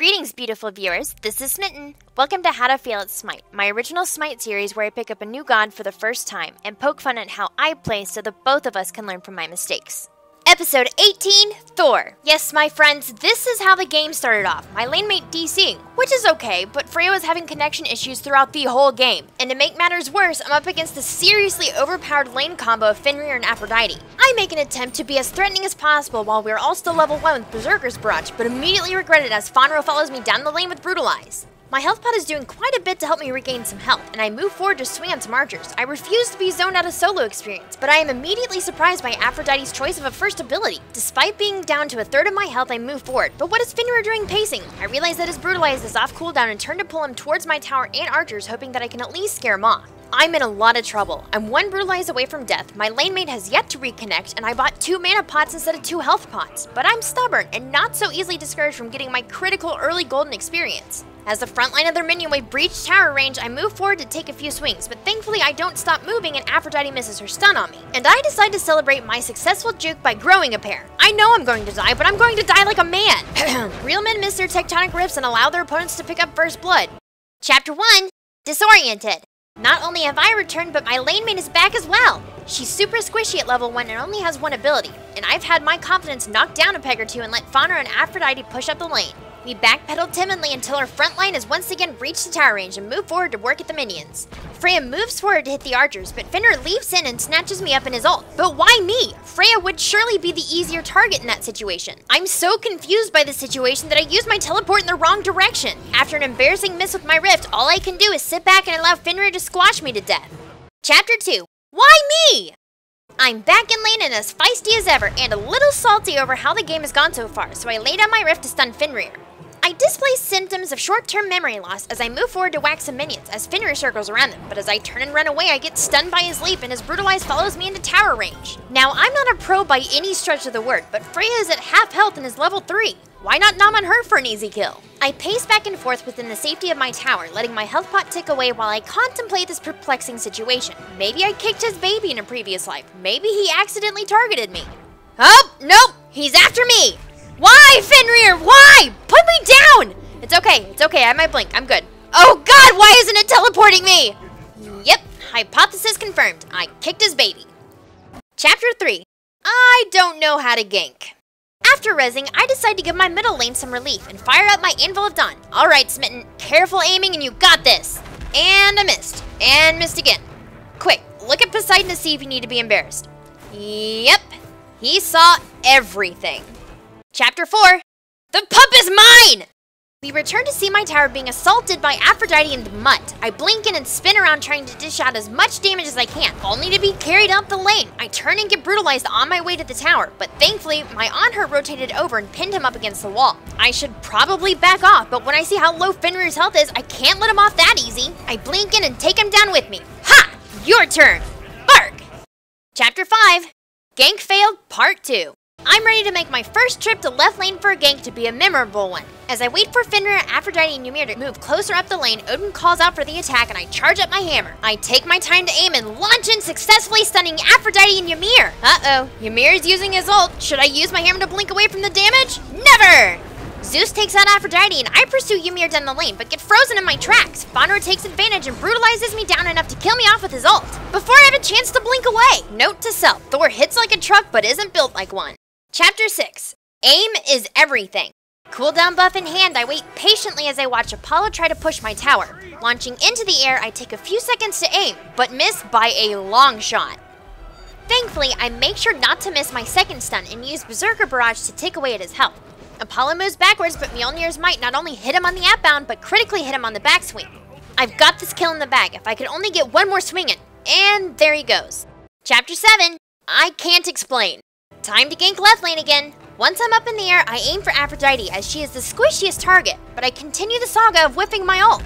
Greetings, beautiful viewers. This is Smitten. Welcome to How to Fail at Smite, my original Smite series where I pick up a new god for the first time and poke fun at how I play so that both of us can learn from my mistakes. Episode 18, Thor. Yes, my friends, this is how the game started off. My lane mate DCing, which is okay, but Freya was having connection issues throughout the whole game. And to make matters worse, I'm up against the seriously overpowered lane combo of Fenrir and Aphrodite. I make an attempt to be as threatening as possible while we're all still level 1 with Berserker's Barrage, but immediately regret it as Fonro follows me down the lane with Brutalize. My health pot is doing quite a bit to help me regain some health, and I move forward to swing on some archers. I refuse to be zoned out of solo experience, but I am immediately surprised by Aphrodite's choice of a first ability. Despite being down to a third of my health, I move forward. But what is Fenrir doing pacing? I realize that his Brutalize is off cooldown and turn to pull him towards my tower and archers, hoping that I can at least scare him off. I'm in a lot of trouble. I'm one Brutalize away from death, my lane mate has yet to reconnect, and I bought 2 mana pots instead of 2 health pots. But I'm stubborn and not so easily discouraged from getting my critical early golden experience. As the front line of their minion wave breached tower range, I move forward to take a few swings, but thankfully I don't stop moving and Aphrodite misses her stun on me. And I decide to celebrate my successful juke by growing a pair. I know I'm going to die, but I'm going to die like a man! Real men miss their tectonic rifts and allow their opponents to pick up first blood. Chapter 1, Disorientated. Not only have I returned, but my lane mate is back as well. She's super squishy at level 1 and only has 1 ability, and I've had my confidence knocked down a peg or two and let Fonro and Aphrodite push up the lane. We backpedal timidly until our front line has once again reached the tower range and move forward to work at the minions. Freya moves forward to hit the archers, but Fenrir leaps in and snatches me up in his ult. But why me? Freya would surely be the easier target in that situation. I'm so confused by the situation that I use my teleport in the wrong direction. After an embarrassing miss with my rift, all I can do is sit back and allow Fenrir to squash me to death. Chapter 2. Why me? I'm back in lane and as feisty as ever, and a little salty over how the game has gone so far, so I lay down my rift to stun Fenrir. I display symptoms of short-term memory loss as I move forward to whack some minions as Fenrir circles around them, but as I turn and run away, I get stunned by his leap and his Brutalize follows me into tower range. Now, I'm not a pro by any stretch of the word, but Freya is at half health and is level 3. Why not nom on her for an easy kill? I pace back and forth within the safety of my tower, letting my health pot tick away while I contemplate this perplexing situation. Maybe I kicked his baby in a previous life. Maybe he accidentally targeted me. Oh, nope, he's after me. Why, Fenrir? Why? Put me down! It's okay, I might blink, I'm good. Oh god, why isn't it teleporting me? Yep, hypothesis confirmed. I kicked his baby. Chapter 3. I don't know how to gank. After rezzing, I decide to give my middle lane some relief and fire up my Anvil of Dawn. Alright, Smitten, careful aiming and you got this. And I missed. And missed again. Quick, look at Poseidon to see if you need to be embarrassed. Yep, he saw everything. Chapter 4. The pup is mine! We return to see my tower being assaulted by Aphrodite and Mutt. I blink in and spin around trying to dish out as much damage as I can, only to be carried up the lane. I turn and get brutalized on my way to the tower, but thankfully, my on-her rotated over and pinned him up against the wall. I should probably back off, but when I see how low Fenrir's health is, I can't let him off that easy. I blink in and take him down with me. Ha! Your turn! Bark! Chapter 5. Gank Failed Part 2. I'm ready to make my first trip to left lane for a gank to be a memorable one. As I wait for Fenrir, Aphrodite, and Ymir to move closer up the lane, Odin calls out for the attack and I charge up my hammer. I take my time to aim and launch in, successfully stunning Aphrodite and Ymir. Uh-oh, Ymir is using his ult. Should I use my hammer to blink away from the damage? Never! Zeus takes out Aphrodite and I pursue Ymir down the lane, but get frozen in my tracks. Fonro takes advantage and brutalizes me down enough to kill me off with his ult. Before I have a chance to blink away. Note to self, Thor hits like a truck but isn't built like one. Chapter 6. Aim is everything. Cooldown buff in hand, I wait patiently as I watch Apollo try to push my tower. Launching into the air, I take a few seconds to aim, but miss by a long shot. Thankfully, I make sure not to miss my second stun and use Berserker Barrage to take away at his health. Apollo moves backwards, but Mjolnir's might not only hit him on the outbound, but critically hit him on the backswing. I've got this kill in the bag if I could only get one more swing in. And there he goes. Chapter 7. I can't explain. Time to gank left lane again. Once I'm up in the air, I aim for Aphrodite as she is the squishiest target, but I continue the saga of whiffing my ult.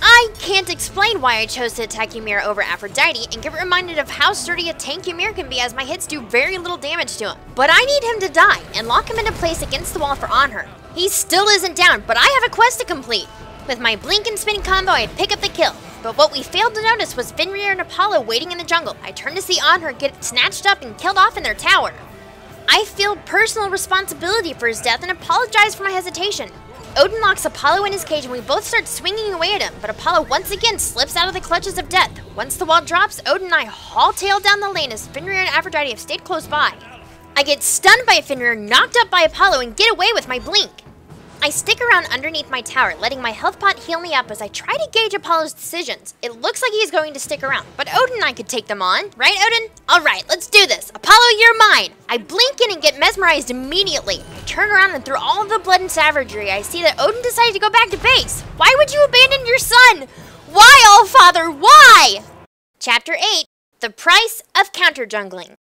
I can't explain why I chose to attack Ymir over Aphrodite and get reminded of how sturdy a tank Ymir can be as my hits do very little damage to him. But I need him to die and lock him into place against the wall for on her. He still isn't down, but I have a quest to complete. With my blink and spin combo, I'd pick up the kill. But what we failed to notice was Fenrir and Apollo waiting in the jungle. I turned to see on her get snatched up and killed off in their tower. I feel personal responsibility for his death and apologize for my hesitation. Odin locks Apollo in his cage and we both start swinging away at him, but Apollo once again slips out of the clutches of death. Once the wall drops, Odin and I haul tail down the lane as Fenrir and Aphrodite have stayed close by. I get stunned by Fenrir, knocked up by Apollo, and get away with my blink. I stick around underneath my tower, letting my health pot heal me up as I try to gauge Apollo's decisions. It looks like he's going to stick around, but Odin and I could take them on. Right, Odin? Alright, let's do this. Apollo, you're mine! I blink in and get mesmerized immediately. I turn around and through all of the blood and savagery, I see that Odin decided to go back to base. Why would you abandon your son? Why, Allfather, why? Chapter 8, The Price of Counterjungling.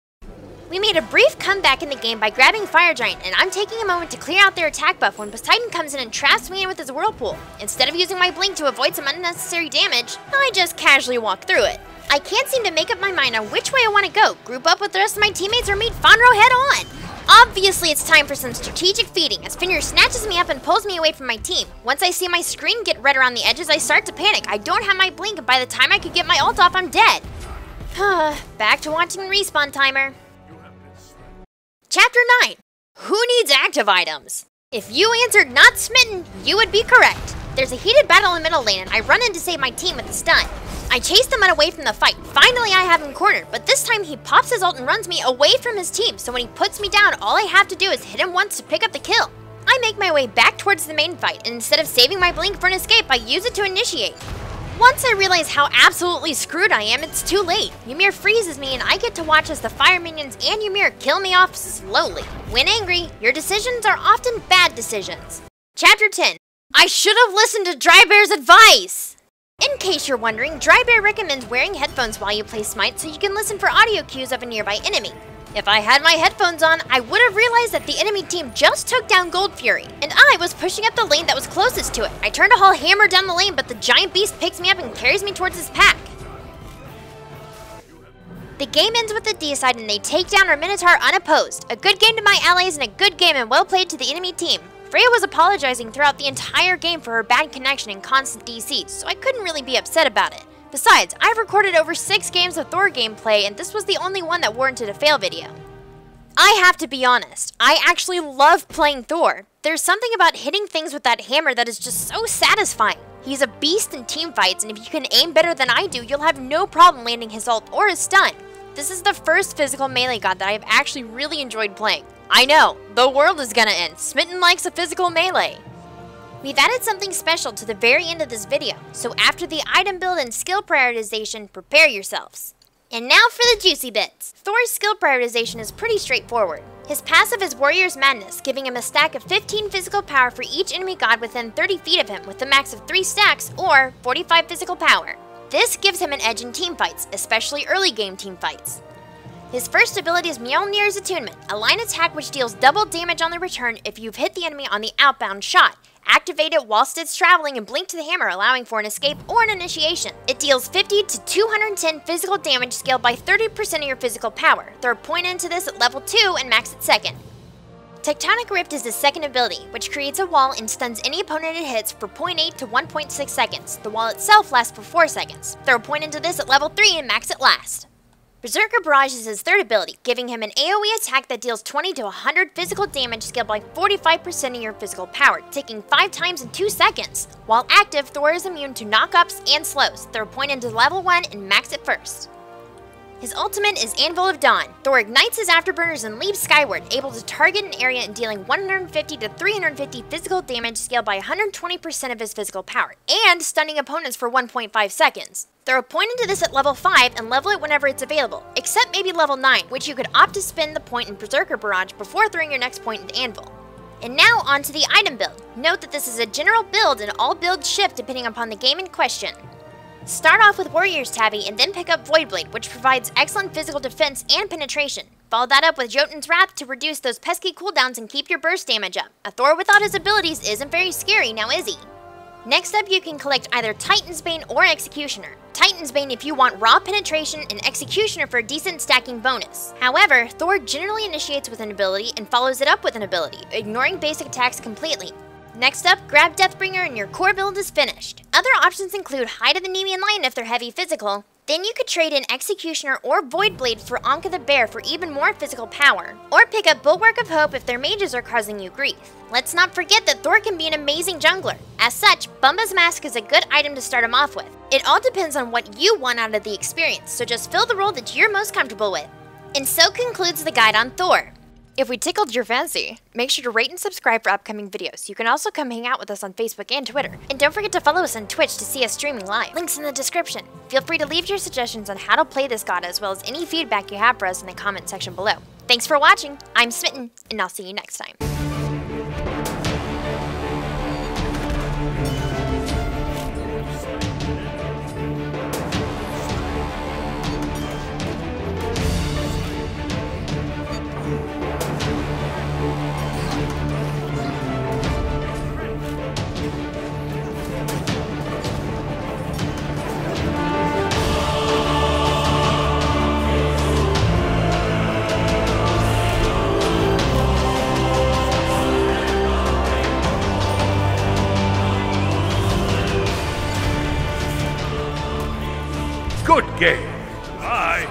We made a brief comeback in the game by grabbing Fire Giant, and I'm taking a moment to clear out their attack buff when Poseidon comes in and traps me in with his whirlpool. Instead of using my blink to avoid some unnecessary damage, I just casually walk through it. I can't seem to make up my mind on which way I want to go, group up with the rest of my teammates, or meet Fonro head on. Obviously, it's time for some strategic feeding as Fenrir snatches me up and pulls me away from my team. Once I see my screen get red around the edges, I start to panic. I don't have my blink, and by the time I could get my ult off, I'm dead. Back to watching the respawn timer. Chapter 9, Who Needs Active Items? If you answered not Smitten, you would be correct. There's a heated battle in middle lane and I run in to save my team with a stun. I chase them away from the fight. Finally I have him cornered, but this time he pops his ult and runs me away from his team, so when he puts me down, all I have to do is hit him once to pick up the kill. I make my way back towards the main fight, and instead of saving my blink for an escape, I use it to initiate. Once I realize how absolutely screwed I am, it's too late. Ymir freezes me and I get to watch as the fire minions and Ymir kill me off slowly. When angry, your decisions are often bad decisions. Chapter 10, I should have listened to Drybear's advice! In case you're wondering, Drybear recommends wearing headphones while you play Smite so you can listen for audio cues of a nearby enemy. If I had my headphones on, I would have realized that the enemy team just took down Gold Fury, and I was pushing up the lane that was closest to it. I turn to haul hammer down the lane, but the giant beast picks me up and carries me towards his pack. The game ends with the deicide and they take down our Minotaur unopposed. A good game to my allies and a good game and well played to the enemy team. Freya was apologizing throughout the entire game for her bad connection and constant DCs, so I couldn't really be upset about it. Besides, I've recorded over 6 games of Thor gameplay and this was the only one that warranted a fail video. I have to be honest, I actually love playing Thor. There's something about hitting things with that hammer that is just so satisfying. He's a beast in team fights, and if you can aim better than I do, you'll have no problem landing his ult or his stun. This is the first physical melee god that I've actually really enjoyed playing. I know, the world is gonna end. Smitten likes a physical melee. We've added something special to the very end of this video, so after the item build and skill prioritization, prepare yourselves. And now for the juicy bits. Thor's skill prioritization is pretty straightforward. His passive is Warrior's Madness, giving him a stack of 15 physical power for each enemy god within 30 feet of him with a max of 3 stacks or 45 physical power. This gives him an edge in teamfights, especially early game teamfights. His first ability is Mjolnir's Attunement, a line attack which deals double damage on the return if you've hit the enemy on the outbound shot. Activate it whilst it's traveling and blink to the hammer, allowing for an escape or an initiation. It deals 50 to 210 physical damage scaled by 30% of your physical power. Throw a point into this at level 2 and max at second. Tectonic Rift is the second ability, which creates a wall and stuns any opponent it hits for 0.8 to 1.6 seconds. The wall itself lasts for 4 seconds. Throw a point into this at level 3 and max at last. Berserker Barrage is his third ability, giving him an AoE attack that deals 20 to 100 physical damage scaled by 45% of your physical power, taking 5 times in 2 seconds. While active, Thor is immune to knockups and slows. Throw a point into level 1 and max it first. His ultimate is Anvil of Dawn. Thor ignites his afterburners and leaps skyward, able to target an area and dealing 150 to 350 physical damage scaled by 120% of his physical power, and stunning opponents for 1.5 seconds. Throw a point into this at level 5 and level it whenever it's available, except maybe level 9, which you could opt to spend the point in Berserker Barrage before throwing your next point into Anvil. And now on to the item build. Note that this is a general build and all builds shift depending upon the game in question. Start off with Warrior's Tabby and then pick up Voidblade, which provides excellent physical defense and penetration. Follow that up with Jotun's Wrath to reduce those pesky cooldowns and keep your burst damage up. A Thor without his abilities isn't very scary, now is he? Next up, you can collect either Titan's Bane or Executioner. Titan's Bane if you want raw penetration, and Executioner for a decent stacking bonus. However, Thor generally initiates with an ability and follows it up with an ability, ignoring basic attacks completely. Next up, grab Deathbringer and your core build is finished. Other options include Hide of the Nemean Lion if they're heavy physical, Then you could trade in Executioner or Voidblade for Anka the Bear for even more physical power, or pick up Bulwark of Hope if their mages are causing you grief. Let's not forget that Thor can be an amazing jungler. As such, Bumba's Mask is a good item to start him off with. It all depends on what you want out of the experience, so just fill the role that you're most comfortable with. And so concludes the guide on Thor. If we tickled your fancy, make sure to rate and subscribe for upcoming videos. You can also come hang out with us on Facebook and Twitter. And don't forget to follow us on Twitch to see us streaming live. Links in the description. Feel free to leave your suggestions on how to play this god as well as any feedback you have for us in the comment section below. Thanks for watching, I'm Smitten, and I'll see you next time. Good game. I